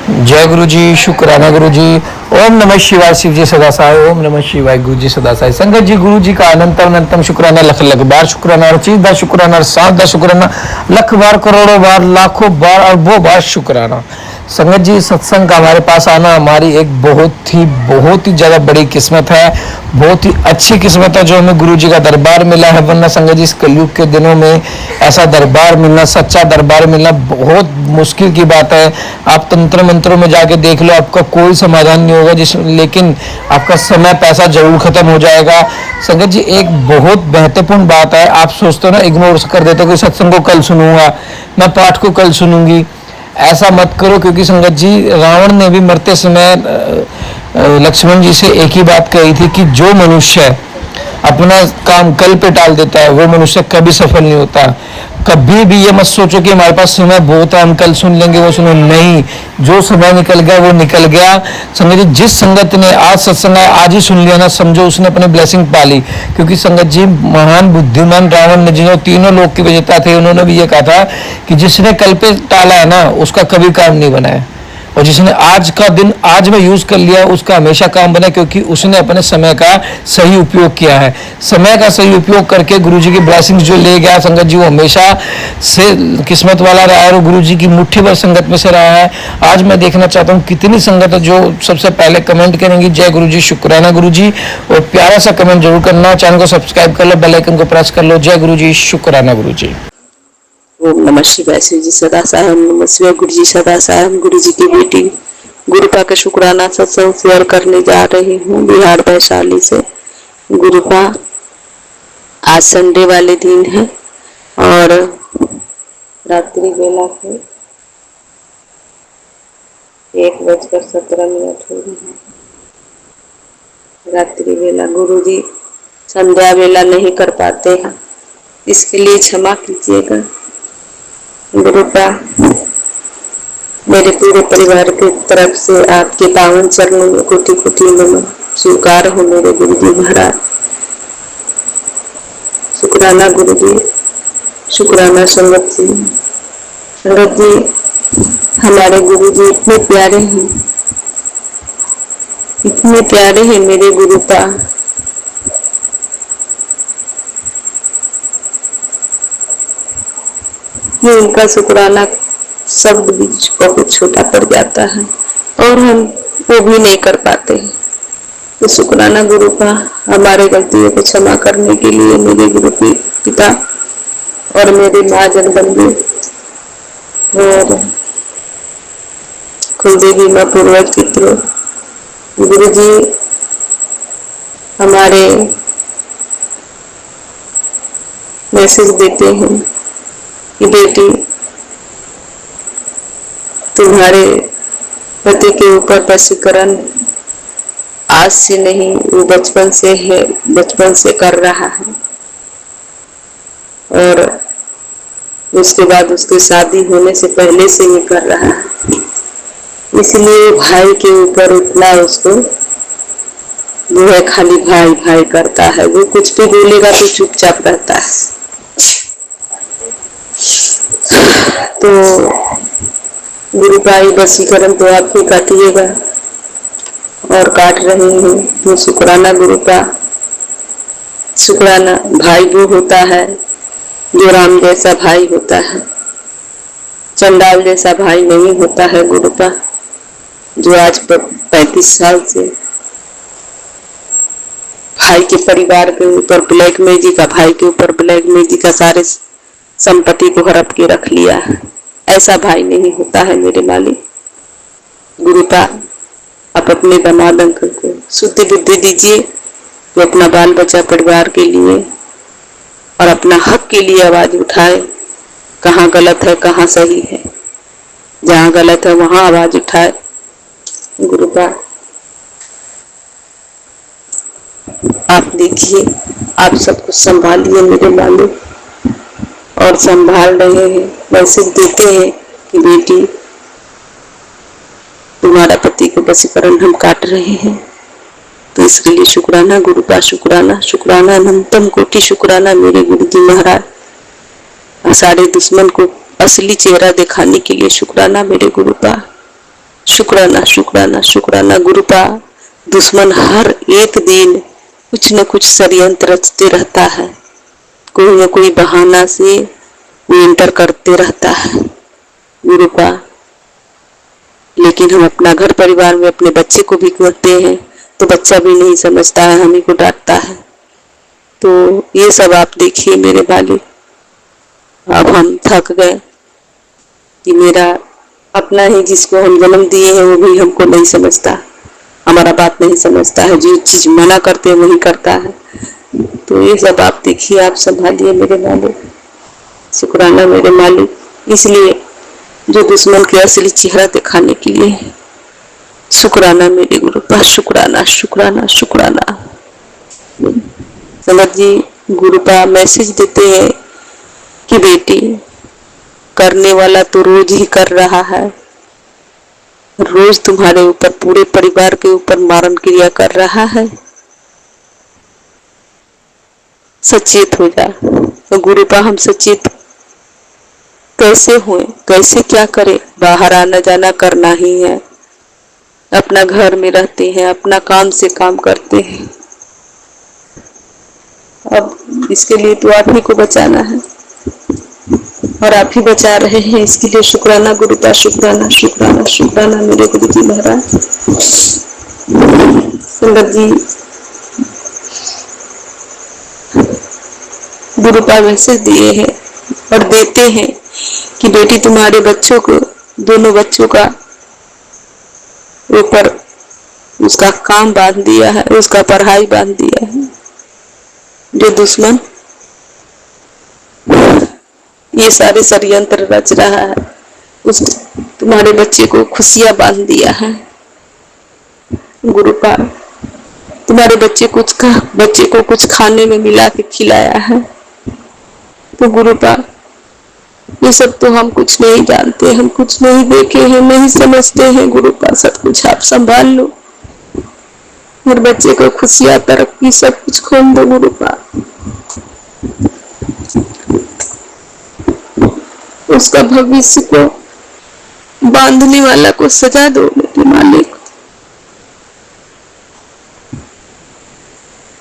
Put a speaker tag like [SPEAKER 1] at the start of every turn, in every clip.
[SPEAKER 1] जय गुरु जी, शुक्राना गुरु जी। ओम नमः शिवाय, शिव जी सदा सहाय। ओम नमः शिवाय, गुरु जी सदा सहाय। संगत जी, गुरु जी का अनंतम अनंतम शुक्राना, लख लख बार शुक्राना, रचीज बार शुक्राना, सात बार शुक्राना, लख बार, करोड़ों बार, लाखों बार, अरबों बार शुक्राना। संगत जी, सत्संग का हमारे पास आना हमारी एक बहुत ही ज़्यादा बड़ी किस्मत है, बहुत ही अच्छी किस्मत है जो हमें गुरु जी का दरबार मिला है। वरना संगत जी, इस कलयुग के दिनों में ऐसा दरबार मिलना, सच्चा दरबार मिलना बहुत मुश्किल की बात है। आप तंत्र मंत्रों में जाके देख लो, आपका कोई समाधान नहीं होगा, लेकिन आपका समय पैसा जरूर खत्म हो जाएगा। संगत जी, एक बहुत महत्वपूर्ण बात है, आप सोचते हो ना, इग्नोर कर देते हो कि सत्संग को कल सुनूंगा, मैं पाठ को कल सुनूंगी। ऐसा मत करो, क्योंकि संगत जी, रावण ने भी मरते समय लक्ष्मण जी से एक ही बात कही थी कि जो मनुष्य अपना काम कल पे टाल देता है वो मनुष्य कभी सफल नहीं होता। कभी भी ये मत सोचो कि हमारे पास समय बहुत है, हम कल सुन लेंगे, वो सुनो नहीं। जो समय निकल गया वो निकल गया। संगत जी, जिस संगत ने आज सत्संग आज ही सुन लिया ना, समझो उसने अपनी ब्लेसिंग पा ली। क्योंकि संगत जी, महान बुद्धिमान रावण ने, जिन्होंने तीनों लोक के विजेता थे, उन्होंने भी ये कहा था कि जिसने कल पे टाला है ना, उसका कभी काम नहीं बना है, और जिसने आज का दिन आज में यूज कर लिया उसका हमेशा काम बना, क्योंकि उसने अपने समय का सही उपयोग किया है। समय का सही उपयोग करके गुरु जी की ब्लेसिंग्स जो ले गया संगत जी, वो हमेशा से किस्मत वाला रहा है और गुरु जी की मुट्ठी भर संगत में से रहा है। आज मैं देखना चाहता हूँ कितनी संगत है जो सबसे पहले कमेंट करेंगी जय गुरु जी, शुक्राना गुरु जी, और प्यारा सा कमेंट जरूर करना। चैनल को सब्सक्राइब कर लो, बेल आइकन को प्रेस कर लो। जय गुरु जी, शुक्राना गुरु जी।
[SPEAKER 2] ओम नमः शिवाय, शिव जी सदा सहाय। ओम नमः शिवाय, गुरु जी सदा सहाय। गुरु जी की बेटी गुरुपा का शुक्राना सत्संग शेयर करने जा रही हूँ बिहार वैशाली से। गुरुपा, आज संडे वाले दिन है और रात्रि बेला है, 1:17 हो रही है। रात्रि बेला गुरु जी संध्या बेला नहीं कर पाते हैं, इसके लिए क्षमा कीजिएगा। गुरुपा, मेरे पूरे परिवार की तरफ से आपके पावन चरणों में कोटि कोटि नमन स्वीकार हो मेरे गुरु जी महाराज। शुक्राना गुरु जी, शुक्राना संगत जी। संगत जी, हमारे गुरु जी इतने प्यारे हैं, इतने प्यारे हैं मेरे गुरुपा। ये उनका शुक्राना शब्द भी बहुत छोटा पड़ जाता है और हम वो भी नहीं कर पाते। तो शुक्राना गुरु का हमारे गलतियों को क्षमा करने के लिए मेरे गुरु पिता और मेरे माँ जगदम्बे और कुलदेवी माँ पूर्वज पितरों, गुरु जी हमारे मैसेज देते हैं कि बेटी, तुम्हारे पति के ऊपर वशीकरण आज से नहीं, वो बचपन से है, बचपन से कर रहा है और उसके बाद उसकी शादी होने से पहले से ही कर रहा है। इसलिए भाई के ऊपर उतना उसको वो है, खाली भाई भाई करता है। वो कुछ भी बोलेगा तो चुपचाप रहता है। तो गुरु भाई वशीकरण तो आप ही काटिएगा और काट रहे हैं। तो शुक्राना गुरु का, शुक्राना भाई वो होता है जो राम जैसा भाई होता है, चंडाल जैसा भाई नहीं होता है। गुरु का जो आज 35 साल से भाई के परिवार के ऊपर ब्लैक मैजिक का, भाई के ऊपर ब्लैक मैजिक का सारे संपत्ति को हड़प के रख लिया है, ऐसा भाई नहीं होता है मेरे मालिक। गुरुपा, आप अपने दामाद अंकल को शुद्ध बुद्धि दीजिए, वो अपना बाल बच्चा परिवार के लिए और अपना हक के लिए आवाज उठाए। कहाँ गलत है कहाँ सही है, जहाँ गलत है वहां आवाज उठाए। गुरुपा, आप देखिए, आप सब कुछ संभालिए मेरे मालिक, और संभाल रहे हैं। मैसेज देते हैं कि बेटी, तुम्हारा पति को वशीकरण हम काट रहे हैं। तो इसके लिए शुक्राना गुरुपा, शुक्राना, शुक्राना, अनंतम कोटि शुक्राना मेरे गुरु जी महाराज। और सारे दुश्मन को असली चेहरा दिखाने के लिए शुक्राना मेरे गुरुपा। शुक्राना शुक्राना शुक्राना गुरुपा। दुश्मन हर एक दिन कुछ न कुछ षड्यंत्र रचते रहता है, कोई न कोई बहाना से वो एंटर करते रहता है गुरुपा। लेकिन हम अपना घर परिवार में अपने बच्चे को भी कहते हैं तो बच्चा भी नहीं समझता है, हम ही को डांटता है। तो ये सब आप देखिए मेरे मालिक, अब हम थक गए कि मेरा अपना ही जिसको हम जन्म दिए हैं वो भी हमको नहीं समझता, हमारा बात नहीं समझता है, जो चीज मना करते हैं वही करता है। तो ये सब आप देखिए, आप संभालिए मेरे मालिक। शुक्राना मेरे मालिक, इसलिए जो दुश्मन के असली चेहरा दिखाने के लिए। शुक्राना मेरे गुरुपा, शुक्राना शुक्राना शुक्राना। संगत जी गुरुपा मैसेज देते हैं कि बेटी, करने वाला तो रोज ही कर रहा है, रोज तुम्हारे ऊपर पूरे परिवार के ऊपर मारण क्रिया कर रहा है, सचेत हो जा। तो गुरुपा हम सचेत कैसे हुए, कैसे क्या करें? बाहर आना जाना करना ही है, अपना घर में रहते हैं, अपना काम से काम करते हैं। अब इसके लिए तो आप ही को बचाना है और आप ही बचा रहे हैं, इसके लिए शुक्राना गुरुपा, शुक्राना शुक्राना शुक्राना मेरे गुरु जी महाराज। संगत जी गुरुपा मैसेज दिए हैं और देते हैं कि बेटी तुम्हारे बच्चों को, दोनों बच्चों का ऊपर उसका काम बांध दिया है, उसका पढ़ाई बांध दिया है। जो दुश्मन ये सारे षड्यंत्र रच रहा है, उस तुम्हारे बच्चे को खुशियां बांध दिया है गुरुपा। तुम्हारे बच्चे को कुछ खाने में मिला के खिलाया है। तो गुरुपा ये सब तो हम कुछ नहीं जानते, हम कुछ नहीं देखे हैं, नहीं समझते हैं गुरुपा। सब कुछ आप संभाल लो और बच्चे को खुशियां, तरक्की सब कुछ खोल दो गुरुपा। उसका भविष्य को बांधने वाला को सजा दो मेरे मालिक,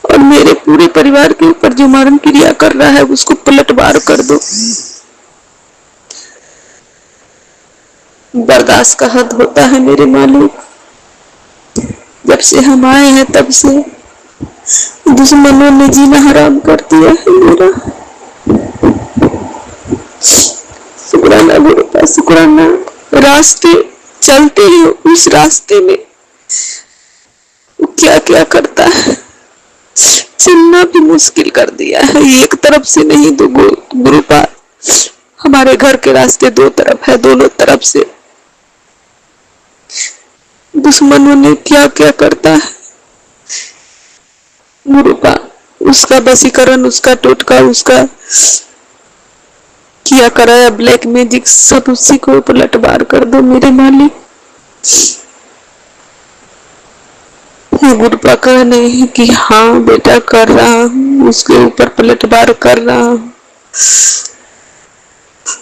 [SPEAKER 2] और मेरे पूरे परिवार के ऊपर जो मारण क्रिया कर रहा है उसको पलटवार कर दो। बर्दाश्त का हद होता है मेरे मालिक। जब से हम आए हैं तब से दुश्मनों ने जीना हराम कर दिया है मेरा। शुक्राना गुरुपा, शुक्राना। रास्ते चलते हैं, उस रास्ते में वो क्या क्या करता है, चलना भी मुश्किल कर दिया है। एक तरफ से नहीं तो गुरुपा, हमारे घर के रास्ते दो तरफ है, दोनों तरफ से दुश्मनों ने क्या क्या करता है गुरुपा। उसका वशीकरण, उसका टोटका, उसका किया कराया ब्लैक मैजिक सब उसी को पलटवार कर दो मेरे मालिक। गुरुपा कह रहे हैं कि हाँ बेटा कर रहा हूँ, उसके ऊपर पलटवार कर रहा हूँ।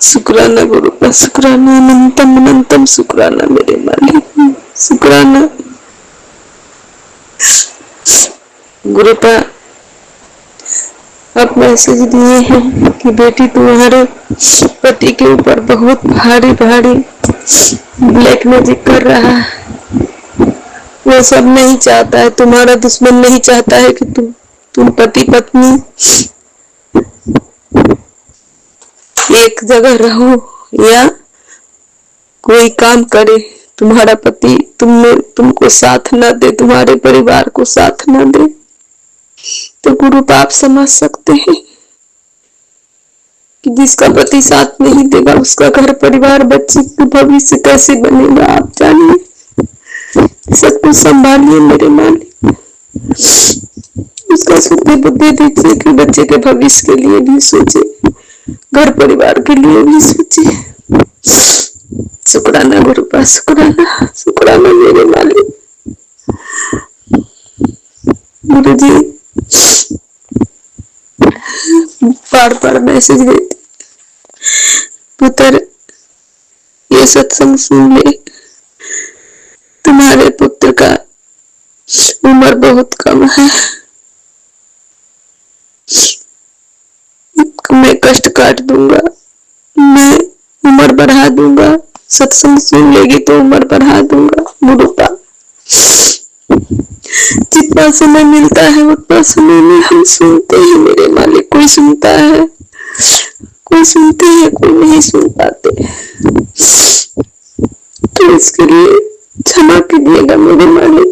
[SPEAKER 2] शुक्राना गुरुपा, शुक्राना, अनंतम अनंतम शुक्राना मेरे मालिक, शुक्राना गुरुपा। अब मैसेज दिए हैं कि बेटी तुम्हारे पति के ऊपर बहुत भारी भारी ब्लैक मैजिक कर रहा है। वो सब नहीं चाहता है, तुम्हारा दुश्मन नहीं चाहता है कि तुम पति पत्नी एक जगह रहो या कोई काम करे। तुम्हारा पति तुमको साथ न दे, तुम्हारे परिवार को साथ न दे। तो गुरुपा आप समझ सकते हैं कि जिसका पति साथ नहीं देगा उसका घर परिवार, बच्चे का भविष्य कैसे बनेगा। आप जानिए, सब कुछ संभालिए मेरे मालिक। उसका सुधे बुद्धि दीजिए कि बच्चे के भविष्य के लिए भी सोचे, घर परिवार के लिए भी सोचे। शुक्राना गुरुपा, शुक्राना, शुक्राना मेरे मालिक। गुरु जी बार बार मैसेज देते, पुत्र ये सत्संग सुन ले, तुम्हारे पुत्र का उम्र बहुत कम है, मैं कष्ट काट दूंगा, मैं उम्र बढ़ा दूंगा, सत्संग सुन लेगी तो उम्र बढ़ा दूंगा। गुरुपा जितना समय मिलता है उतना समय में हम सुनते हैं मेरे मालिक। कोई सुनता है, कोई सुनते हैं, कोई नहीं सुन पाते, तो इसके लिए क्षमा कीजिएगा मेरे मालिक।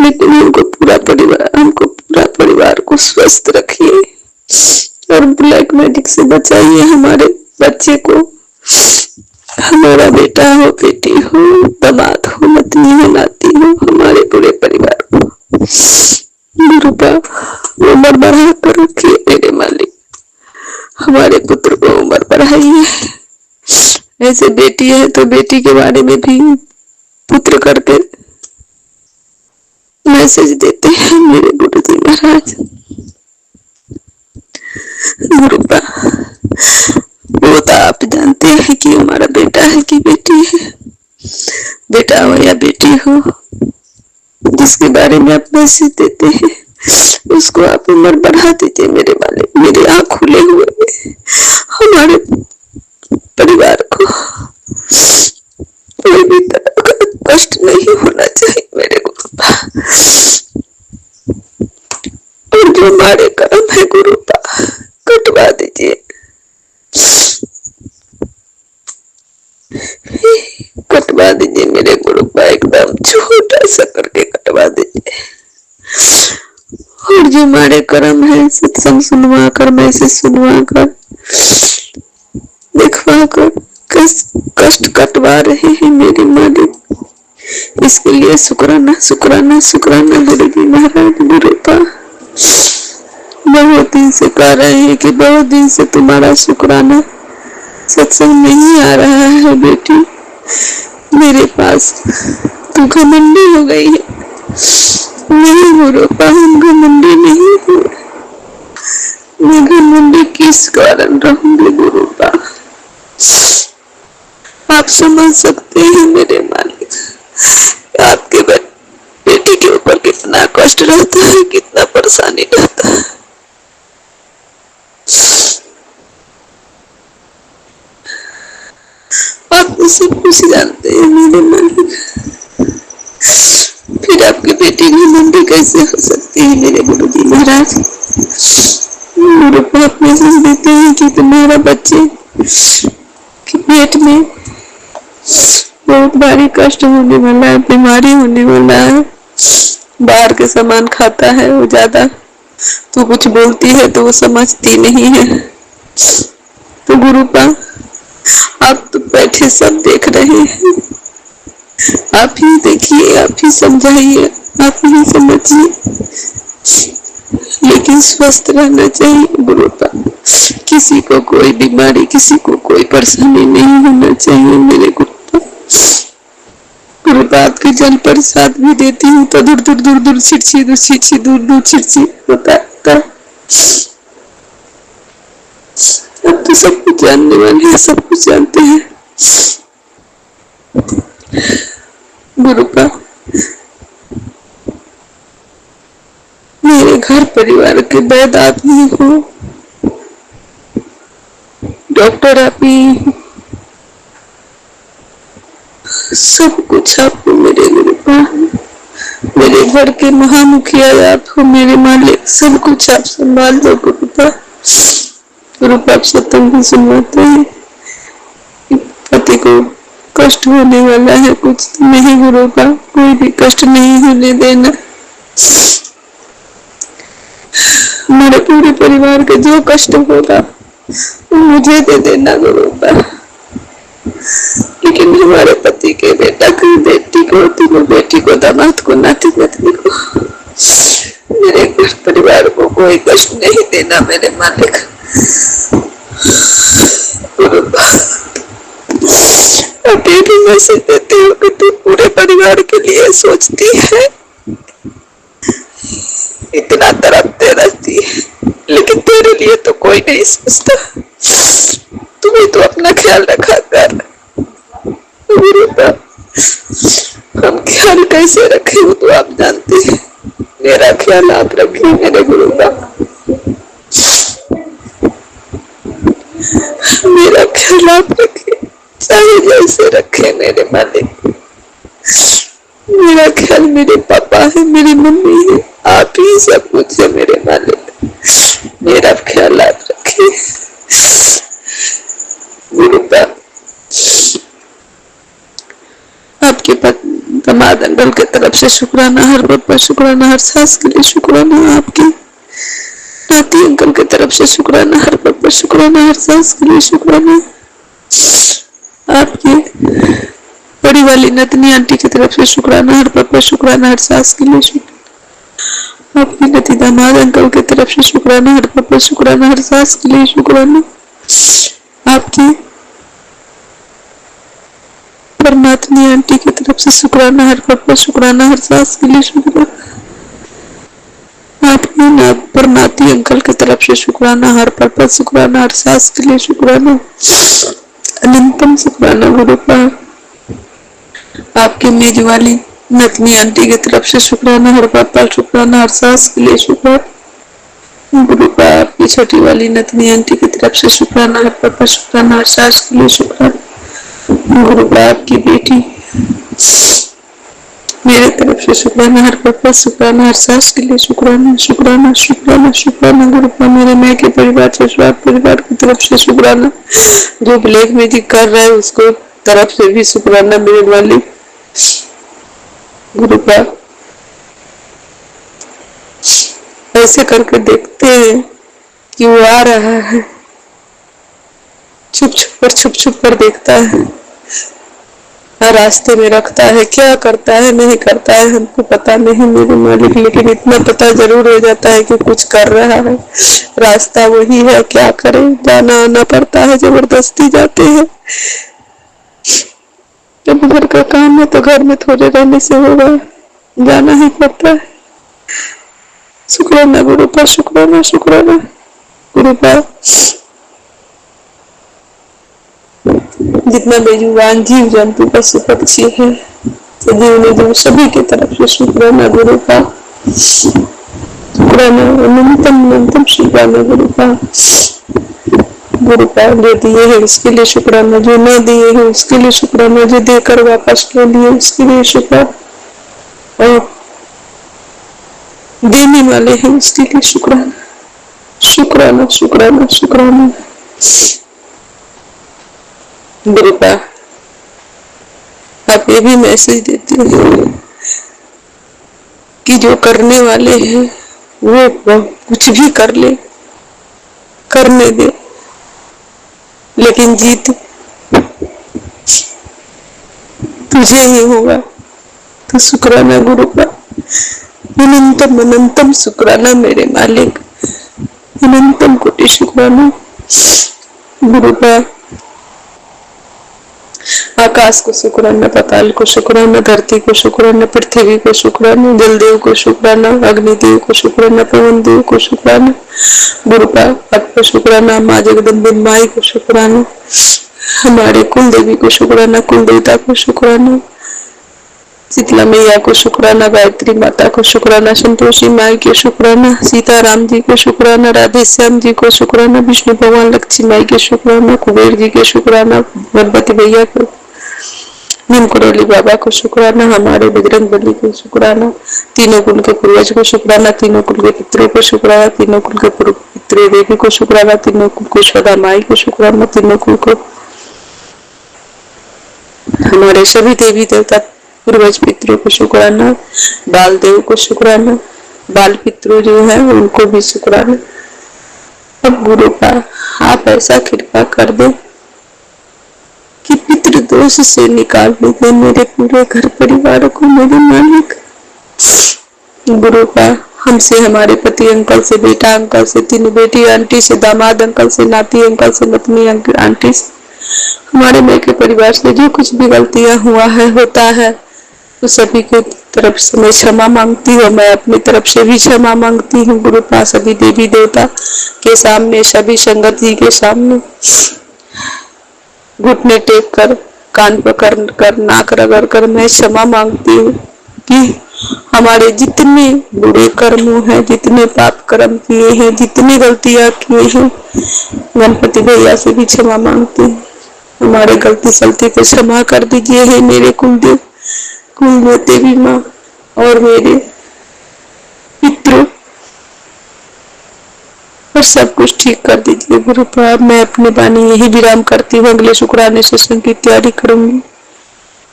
[SPEAKER 2] लेकिन हमको पूरा परिवार को स्वस्थ रखिए और ब्लैक मैजिक से बचाइए हमारे बच्चे को। हमारा बेटा हो, बेटी हो, दामाद हो, नतनी हो, नाती हो, हमारे पूरे परिवार को गुरुपा उम्र बढ़ा कर रखिए मेरे मालिक। हमारे पुत्र को उम्र बढ़ाइए। ऐसे बेटी है तो बेटी के बारे में भी पुत्र करके मैसेज देते हैं मेरे गुरु जी महाराज। गुरुपा वो तो आप जानते हैं कि हमारा बेटा है कि बेटी है। बेटा हो या बेटी हो, जिसके बारे में आप मैसेज देते हैं उसको आप उम्र बढ़ा दीजिए मेरे मालिक। मेरी आंख खुले हुए हमारे परिवार को कोई भी तरह का कष्ट नहीं होना चाहिए मेरे गुरुपा। और जो हमारे कर्म है गुरुपा कटवा दीजिए, कटवा दीजिए मेरे गुरुपा, एकदम छोटा सा करके कटवा दीजिए। और जो हमारे कर्म है सत्संग सुनवा कर, मैसेज सुनवा कर, दिखवा कर कष्ट कटवा रहे हैं मेरे मालिक, इसके लिए शुक्राना शुक्राना शुक्राना गुरु जी महाराज। गुरुपा बहुत दिन से कह रहे हैं कि बहुत दिन से तुम्हारा शुक्राना सत्संग नहीं आ रहा है बेटी मेरे पास, तू घमंडी हो गई है। नहीं गुरुपा, हम घमंडी नहीं हूँ, मैं घमंडी किस कारण रहूंगी गुरुपा, आप समझ सकते हैं मेरे मालिक। आपके बेटी के ऊपर कितना कष्ट रहता है, कितना परेशानी रहता है। आप सब कुछ जानते हैं मेरे मालिक, फिर आपकी बेटी घमंडी कैसे हो सकती है मेरे गुरु जी महाराज। गुरु को आप मैसेज देते हैं कि तुम्हारा बच्चे के पेट में बहुत भारी कष्ट होने वाला है, बीमारी होने वाला है, बाहर के सामान खाता है वो ज्यादा, तो कुछ बोलती है तो वो समझती नहीं है। तो गुरुपा आप तो बैठे सब देख रहे हैं, आप ही देखिए, आप ही समझाइए, आप ही समझिए, लेकिन स्वस्थ रहना चाहिए गुरुपा। किसी को कोई बीमारी, किसी को कोई परेशानी नहीं होना चाहिए मेरे गुरुपा। गुरुपा आपके जल प्रसाद भी देती हूँ तो दूर दूर दूर दूर छिड़छी दूर छिड़छी दूर दूर छिड़छी होता है। अब तो सब कुछ जानने वाले हैं, सब कुछ जानते हैं गुरुपा। मेरे घर परिवार के वैद आप ही हो, डॉक्टर आप ही, सब कुछ आप हो मेरे गुरुपा। मेरे घर के महामुखिया आप हो मेरे मालिक, सब कुछ आप संभाल दो गुरुपा। गुरुपा आप सत्संग भी सुनवाते हैं, पति को कष्ट होने वाला है कुछ नहीं गुरुपा, कोई भी कष्ट नहीं होने देना। हमारे पूरे परिवार के जो कष्ट होगा मुझे दे देना गुरुपा, लेकिन हमारे पति के बेटा को, बेटी को, तीनों बेटी को, दामाद को, नाती नातनी को, मेरे घर परिवार को कोई कष्ट नहीं देना मेरे मालिक गुरुपा। आप ये भी मैसेज देते हो कि तू पूरे परिवार के लिए सोचती है, इतना तड़पते रहती है, लेकिन तेरे लिए तो कोई नहीं सोचता। तुम्हें तो अपना ख्याल रखा कर गुरुपा। हम ख्याल कैसे रखे वो तो आप जानते हैं। मेरा ख्याल आप रखिए मेरे गुरु का, मेरा ख्याल आप रखिए, चाहे जैसे रखे मेरे मालिक। मेरा ख्याल मेरे पापा है, मेरी मम्मी है, आप ही सब कुछ है मेरे मालिक। मेरा ख्याल आप रखिए गुरु का। आपके दामाद अंकल की तरफ से शुक्राना, हर बात पर शुक्राना, हर सांस के लिए शुक्राना। आपके नाती अंकल की तरफ से शुक्राना, हर बात पर शुक्राना, हर सांस के लिए शुक्राना। आपकी बड़ी वाली नतनी आंटी की तरफ से शुक्राना, हर बात पर शुक्राना, हर सांस के लिए शुक्राना। आपकी नती दामाद अंकल की तरफ से शुक्राना, हर बात पर शुक्राना, हर सांस के लिए शुक्राना। आपकी परमात्मी आंटी की तरफ से शुक्राना, हर बात पर शुक्राना, हर सांस के लिए शुक्राना। आपके परमाती अंकल की तरफ से शुक्राना, हर पल पर शुक्राना, हर सांस के लिए शुक्राना, अनंतम शुक्राना गुरु का। आपके मेज वाली नतनी आंटी की तरफ से शुक्राना, हर पल पर शुक्राना, हर सांस के लिए शुक्राना गुरु का। आपकी छोटी वाली नतनी आंटी की तरफ से शुक्राना, हर पल पर शुक्राना, हर सांस के लिए शुक्राना गुरु का। आपकी बेटी मेरे तरफ से शुक्राना, हर पल पर शुक्राना, हर सांस के लिए शुक्राना, शुक्राना शुक्राना शुक्राना गुरु का। मेरे माँ के परिवार ससुराल परिवार की तरफ से शुक्राना, जो ब्लैक मैजिक कर रहा है उसको तरफ से भी शुक्राना मेरे मालिक गुरु का। ऐसे करके देखते हैं कि वो आ रहा है, छुप छुप कर देखता है, रास्ते में रखता है, क्या करता है नहीं करता है हमको पता नहीं मेरे मालिक, लेकिन इतना पता जरूर हो जाता है कि कुछ कर रहा है। रास्ता वही है, क्या करे, जाना आना पड़ता है, जबरदस्ती जाते हैं। जब घर का काम है तो घर में थोड़े रहने से होगा, जाना ही पड़ता है। शुक्राना गुरु का, शुक्राना शुक्राना गुरु का। जितना बेजुबान जीव जंतु पशु पक्षी है सजीव सभी की तरफ से शुक्राना गुरु का, शुक्राना अनंतम अनंतम शुक्राना गुरु का। गुरु का जो दिए है उसके लिए शुक्राना, जो न दिए है उसके लिए शुक्राना, जो देकर वापस ले लिए उसके लिए शुक्राना, और देने वाले हैं उसके लिए शुक्राना, शुक्राना शुक्राना शुक्राना गुरु का। आप ये भी मैसेज देते हैं कि जो करने वाले हैं वो कुछ भी कर ले, करने दे, लेकिन जीत तुझे ही होगा। तो शुक्राना गुरु का, अनंतम अनंतम शुक्राना मेरे मालिक, अनंतम कोटि शुक्राना गुरु का। आकाश को शुक्राना, पाताल को शुक्राना, धरती को शुक्राना, पृथ्वी को शुक्राना, जलदेव को शुक्राना, अग्निदेव को शुक्राना, पवन देव को शुक्राना गुरु का। आपको शुक्राना, माँ जगदम्बे माई को शुक्राना, हमारे कुल देवी को शुक्राना, कुल देवता को शुक्राना, शीतला मैया को शुक्राना, गायत्री माता को शुक्राना, संतोषी माई के शुक्राना, सीताराम जी को शुक्राना, राधे श्याम जी को शुक्राना, विष्णु भगवान लक्ष्मी माई के शुक्राना, कुबेर जी के शुक्राना, गणपति भैया को, नीम करोली बाबा को शुक्राना, हमारे बजरंग बली को शुक्राना, तीनों कुल के पूर्वज को शुक्राना, तीनों कुल के पितरों को शुक्राना, तीनों कुल के पितृ देवी को शुक्राना, तीनों कुल को सदा माई को शुक्राना, तीनों कुल को हमारे सभी देवी देवता पूर्वज पितरों को शुक्राना, बाल देव को शुक्राना, बाल पितरों जो है उनको भी शुक्राना। अब गुरु का आप ऐसा कृपा कर दे कि पितृ दोष से निकाल दे मेरे पूरे घर परिवार को मेरे मालिक गुरु का। हमसे, हमारे पति अंकल से, बेटा अंकल से, तीनों बेटी आंटी से, दामाद अंकल से, नाती अंकल से, नतनी आंटी से, हमारे माँ के परिवार से जो कुछ भी गलतियां हुआ है होता है तो सभी की तरफ से मैं क्षमा मांगती हूँ। मैं अपनी तरफ से भी क्षमा मांगती हूँ गुरु का, सभी देवी देवता के सामने, सभी संगत जी के सामने घुटने टेक कर कान पकड़ कर नाक रगड़ कर मैं क्षमा मांगती हूँ कि हमारे जितने बुरे कर्म हैं, जितने पाप कर्म किए हैं, जितनी गलतियां किए हैं, गणपति भैया से भी क्षमा मांगती हूँ। हमारे गलती सलती को क्षमा कर दीजिए। है मेरे कुलदेव देवी माँ और मेरे पितरों, और सब कुछ ठीक कर दीजिए गुरु पाप। मैं अपनी वाणी यही विराम करती हूँ, अगले शुक्राने सत्संग की तैयारी करूंगी।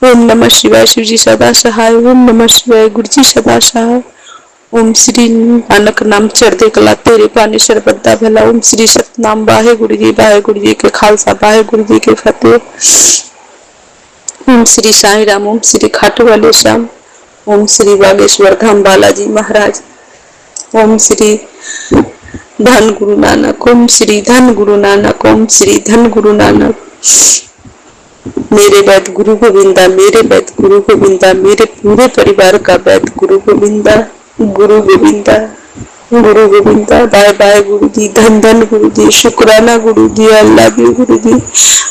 [SPEAKER 2] ओम नमः शिवाय। शिव जी सदा सहाय। ओम नमः शिवाय। गुरु जी सदा सहाय। ओम श्री नानक नाम चढ़दे कला तेरे पानी सर्वदा भला। ओम श्री सतनाम वाहे गुरु जी के खालसा वाहे गुरु जी के फतेह। ओम श्री साई राम। ओम श्री खाटू वाले श्याम। ओम श्री बागेश्वर धाम बालाजी महाराज। ओम श्री धन गुरु नानक। ओम श्री धन गुरु नानक। ओम श्री धन गुरु नानक। मेरे वैद गुरु गोविंदा, मेरे वैद गुरु गोविंदा, मेरे पूरे परिवार का वैद गुरु गोविंदा, गुरु गोविंदा, गुरु गोविंदा। बाय बाय गुरु जी। धन धन गुरु जी। शुक्राना गुरु ji. I love you guru ji.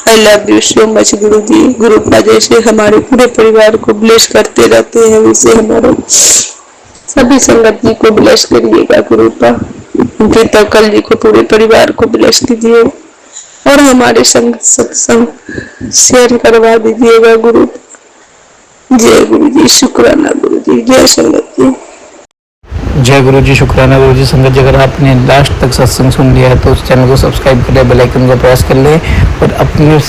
[SPEAKER 2] I love you so much guru ji. गुरु का जैसे हमारे पूरे परिवार को ब्लेस करते रहते हैं, वैसे हमारे सभी संगत जी को ब्लेस करिएगा गुरु का। उनके तकल जी को, पूरे परिवार को ब्लेस कीजिए और हमारे संग सत्संग शेयर करवा दीजिएगा गुरु। जय गुरु जी। शुक्राना गुरु जी। जय संगत जी।
[SPEAKER 1] जय गुरु जी। शुक्राना गुरु जी। संगत जी, अगर आपने लास्ट तक सत्संग सुन लिया है तो उस चैनल को सब्सक्राइब कर ले, बेल आइकन को प्रेस कर ले और अपने